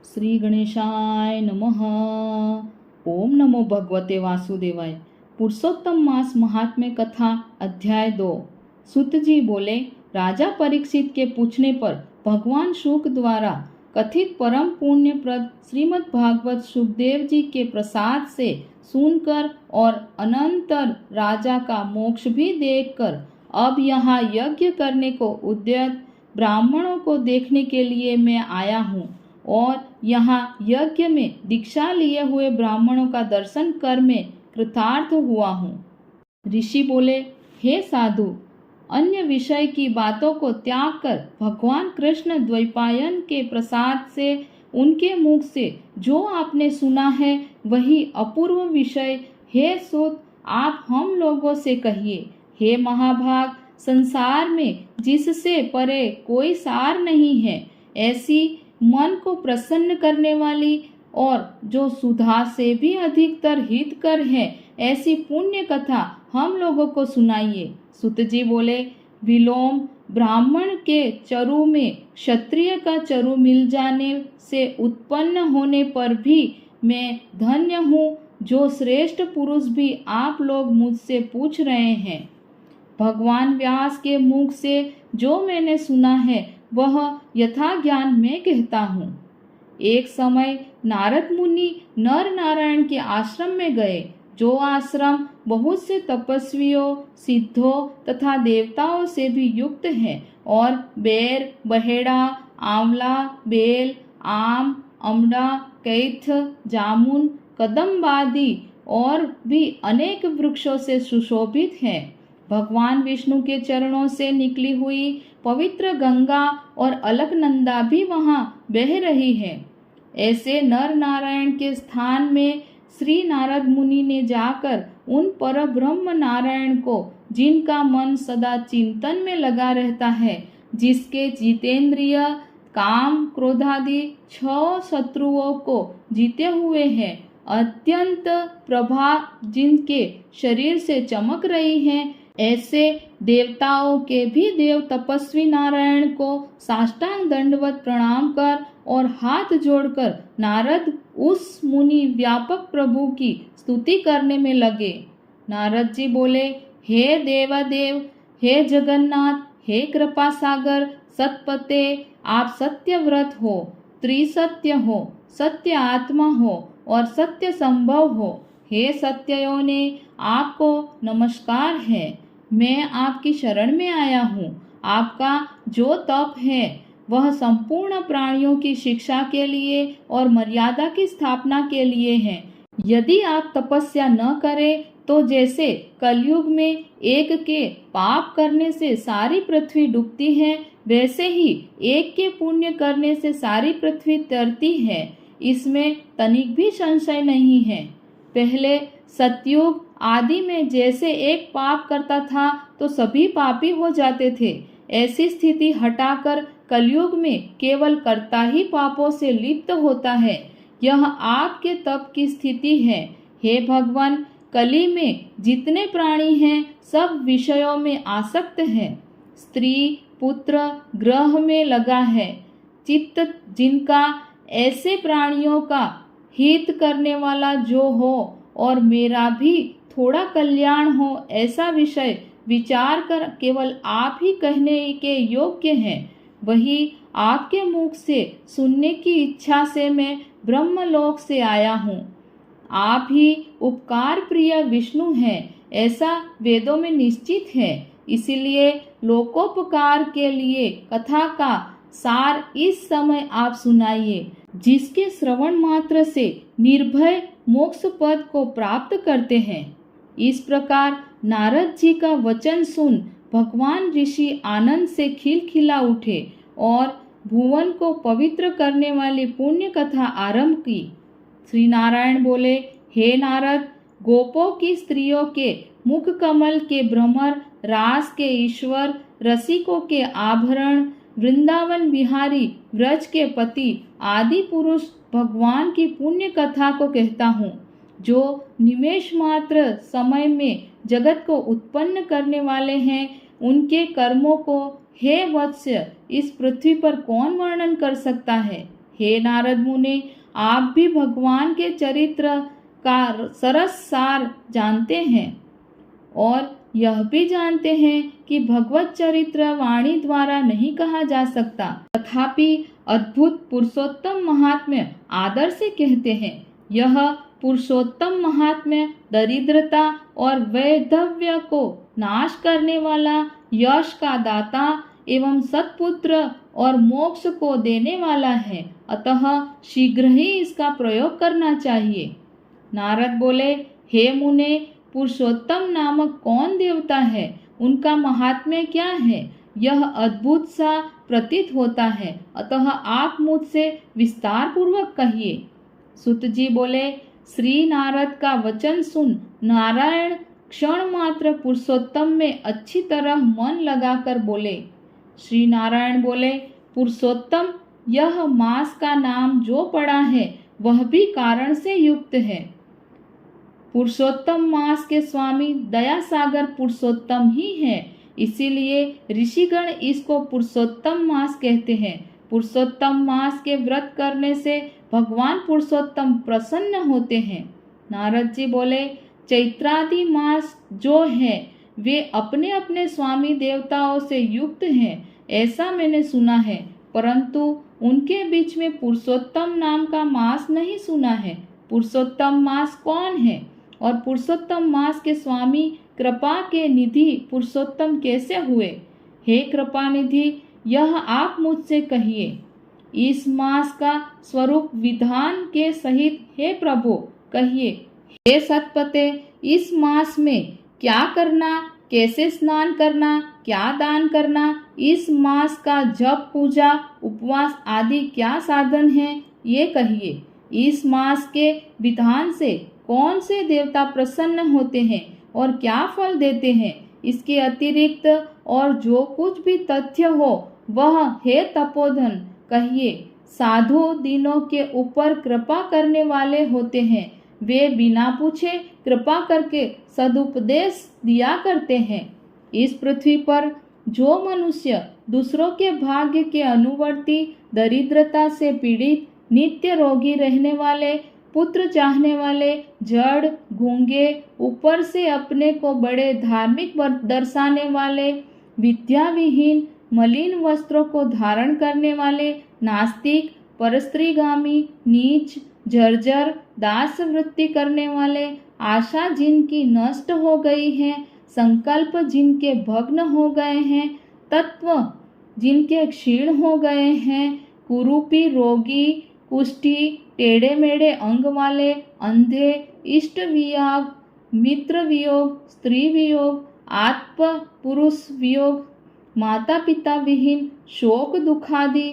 श्री गणेशाय नमः। ओम नमो भगवते वासुदेवाय। पुरुषोत्तम मास महात्म्य कथा अध्याय 2। सुत जी बोले, राजा परीक्षित के पूछने पर भगवान शुक द्वारा कथित परम पुण्यप्रद श्रीमद् भागवत सुखदेव जी के प्रसाद से सुनकर और अनंतर राजा का मोक्ष भी देखकर अब यहाँ यज्ञ करने को उद्यत ब्राह्मणों को देखने के लिए मैं आया हूँ और यहाँ यज्ञ में दीक्षा लिए हुए ब्राह्मणों का दर्शन कर मैं कृतार्थ हुआ हूँ। ऋषि बोले, हे साधु, अन्य विषय की बातों को त्याग कर भगवान कृष्ण द्वैपायन के प्रसाद से उनके मुख से जो आपने सुना है वही अपूर्व विषय हे सुत आप हम लोगों से कहिए। हे महाभाग, संसार में जिससे परे कोई सार नहीं है, ऐसी मन को प्रसन्न करने वाली और जो सुधा से भी अधिकतर हितकर है, ऐसी पुण्य कथा हम लोगों को सुनाइए। सुत जी बोले, विलोम ब्राह्मण के चरु में क्षत्रिय का चरु मिल जाने से उत्पन्न होने पर भी मैं धन्य हूँ, जो श्रेष्ठ पुरुष भी आप लोग मुझसे पूछ रहे हैं। भगवान व्यास के मुख से जो मैंने सुना है वह यथा ज्ञान मैं कहता हूँ। एक समय नारद मुनि नर नारायण के आश्रम में गए, जो आश्रम बहुत से तपस्वियों, सिद्धों तथा देवताओं से भी युक्त है और बेर, बहेड़ा, आंवला, बेल, आम, अमड़ा, कैथ, जामुन, कदम्ब आदि और भी अनेक वृक्षों से सुशोभित है। भगवान विष्णु के चरणों से निकली हुई पवित्र गंगा और अलकनंदा भी वहाँ बह रही है। ऐसे नर नारायण के स्थान में श्री नारद मुनि ने जाकर उन पर ब्रह्म नारायण को, जिनका मन सदा चिंतन में लगा रहता है, जिसके जितेंद्रिय काम क्रोधादि 6 शत्रुओं को जीते हुए हैं, अत्यंत प्रभा जिनके शरीर से चमक रही है, ऐसे देवताओं के भी देव तपस्वी नारायण को साष्टांग दंडवत प्रणाम कर और हाथ जोड़कर नारद उस मुनि व्यापक प्रभु की स्तुति करने में लगे। नारद जी बोले, हे देवादेव, हे जगन्नाथ, हे कृपा सागर सतपते, आप सत्यव्रत हो, त्रिसत्य हो, सत्य आत्मा हो और सत्य संभव हो। हे सत्ययोने, आपको नमस्कार है। मैं आपकी शरण में आया हूँ। आपका जो तप है वह संपूर्ण प्राणियों की शिक्षा के लिए और मर्यादा की स्थापना के लिए है। यदि आप तपस्या न करें तो जैसे कलयुग में एक के पाप करने से सारी पृथ्वी डूबती है, वैसे ही एक के पुण्य करने से सारी पृथ्वी तरती है। इसमें तनिक भी संशय नहीं है। पहले सतयुग आदि में जैसे एक पाप करता था तो सभी पापी हो जाते थे, ऐसी स्थिति हटाकर कलयुग में केवल कर्ता ही पापों से लिप्त होता है। यह आपके तप की स्थिति है। हे भगवान, कली में जितने प्राणी हैं सब विषयों में आसक्त हैं। स्त्री पुत्र ग्रह में लगा है। चित्त जिनका ऐसे प्राणियों का हित करने वाला जो हो और मेरा भी थोड़ा कल्याण हो, ऐसा विषय विचार कर केवल आप ही कहने के योग्य हैं। वही आपके मुख से सुनने की इच्छा से मैं ब्रह्मलोक से आया हूँ। आप ही उपकार प्रिय विष्णु हैं, ऐसा वेदों में निश्चित है। इसीलिए लोकोपकार के लिए कथा का सार इस समय आप सुनाइए, जिसके श्रवण मात्र से निर्भय मोक्ष पद को प्राप्त करते हैं। इस प्रकार नारद जी का वचन सुन भगवान ऋषि आनंद से खिलखिला उठे और भुवन को पवित्र करने वाली पुण्य कथा आरंभ की। श्री नारायण बोले, हे नारद, गोपों की स्त्रियों के मुख कमल के भ्रमर, रास के ईश्वर, रसिकों के आभरण, वृंदावन बिहारी, व्रज के पति आदि पुरुष भगवान की पुण्य कथा को कहता हूँ, जो निमेष मात्र समय में जगत को उत्पन्न करने वाले हैं। उनके कर्मों को हे वत्स्य इस पृथ्वी पर कौन वर्णन कर सकता है। हे नारद मुने, आप भी भगवान के चरित्र का सरस सार जानते हैं और यह भी जानते हैं कि भगवत चरित्र वाणी द्वारा नहीं कहा जा सकता, तथापि अद्भुत पुरुषोत्तम महात्म्य आदर से कहते हैं। यह पुरुषोत्तम महात्म्य दरिद्रता और वैधव्य को नाश करने वाला, यश का दाता एवं सत्पुत्र और मोक्ष को देने वाला है, अतः शीघ्र ही इसका प्रयोग करना चाहिए। नारद बोले, हे मुने, पुरुषोत्तम नामक कौन देवता है, उनका महात्म्य क्या है? यह अद्भुत सा प्रतीत होता है, अतः आप मुझसे विस्तार पूर्वक कहिए। सुत जी बोले, श्री नारद का वचन सुन नारायण क्षण मात्र पुरुषोत्तम में अच्छी तरह मन लगाकर बोले। श्री नारायण बोले, पुरुषोत्तम, यह मास का नाम जो पड़ा है वह भी कारण से युक्त है। पुरुषोत्तम मास के स्वामी दया सागर पुरुषोत्तम ही है, इसीलिए ऋषिगण इसको पुरुषोत्तम मास कहते हैं। पुरुषोत्तम मास के व्रत करने से भगवान पुरुषोत्तम प्रसन्न होते हैं। नारद जी बोले, चैत्रादि मास जो है वे अपने अपने स्वामी देवताओं से युक्त हैं, ऐसा मैंने सुना है, परंतु उनके बीच में पुरुषोत्तम नाम का मास नहीं सुना है। पुरुषोत्तम मास कौन है और पुरुषोत्तम मास के स्वामी कृपा के निधि पुरुषोत्तम कैसे हुए? हे कृपा निधि, यह आप मुझसे कहिए। इस मास का स्वरूप विधान के सहित हे प्रभु कहिए। हे सतपते, इस मास में क्या करना, कैसे स्नान करना, क्या दान करना, इस मास का जप, पूजा, उपवास आदि क्या साधन है, ये कहिए। इस मास के विधान से कौन से देवता प्रसन्न होते हैं और क्या फल देते हैं, इसके अतिरिक्त और जो कुछ भी तथ्य हो वह हे तपोधन कहिए। साधु दिनों के ऊपर कृपा करने वाले होते हैं, वे बिना पूछे कृपा करके सदुपदेश दिया करते हैं। इस पृथ्वी पर जो मनुष्य दूसरों के भाग्य के अनुवर्ती, दरिद्रता से पीड़ित, नित्य रोगी रहने वाले, पुत्र चाहने वाले, जड़, गूंगे, ऊपर से अपने को बड़े धार्मिक दर्शाने वाले, विद्या विहीन, मलिन वस्त्रों को धारण करने वाले, नास्तिक, परस्त्रीगामी, नीच, जर्जर, दास वृत्ति करने वाले, आशा जिनकी नष्ट हो गई है, संकल्प जिनके भग्न हो गए हैं, तत्व जिनके क्षीण हो गए हैं, कुरूपी, रोगी, कुष्ठी, टेढ़े मेढ़े अंग वाले, अंधे, इष्ट वियोग, मित्र वियोग, स्त्री वियोग, आत्म पुरुष वियोग, माता पिता विहीन, शोक दुखादि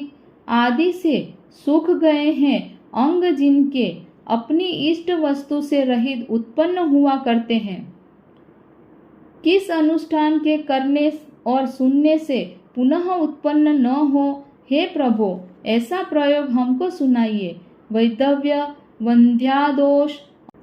आदि से सूख गए हैं, अंग जिनके अपनी इष्ट वस्तु से रहित उत्पन्न हुआ करते हैं। किस अनुष्ठान के करने और सुनने से पुनः उत्पन्न न हो, हे प्रभु ऐसा प्रयोग हमको सुनाइए। वैधव्य, वंध्यादोष,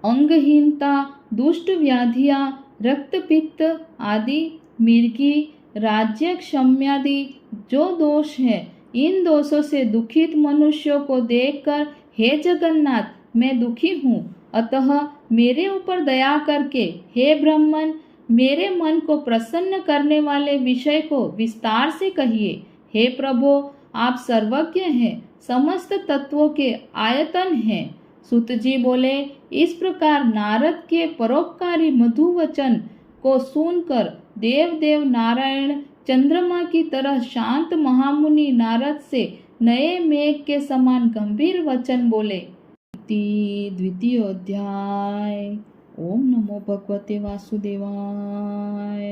अंगहीनता, दुष्ट व्याधियाँ, रक्तपित्त आदि, मिर्गी, राज्य क्षम्यादि जो दोष है, इन दोषों से दुखित मनुष्यों को देखकर हे जगन्नाथ मैं दुखी हूँ, अतः मेरे ऊपर दया करके हे ब्राह्मण मेरे मन को प्रसन्न करने वाले विषय को विस्तार से कहिए। हे प्रभु आप सर्वज्ञ हैं, समस्त तत्वों के आयतन हैं। सुत जी बोले, इस प्रकार नारद के परोपकारी मधु वचन को सुनकर देव नारायण चंद्रमा की तरह शांत महामुनि नारद से नए मेघ के समान गंभीर वचन बोले। द्वितीय अध्याय। ओम नमो भगवते वासुदेवाय।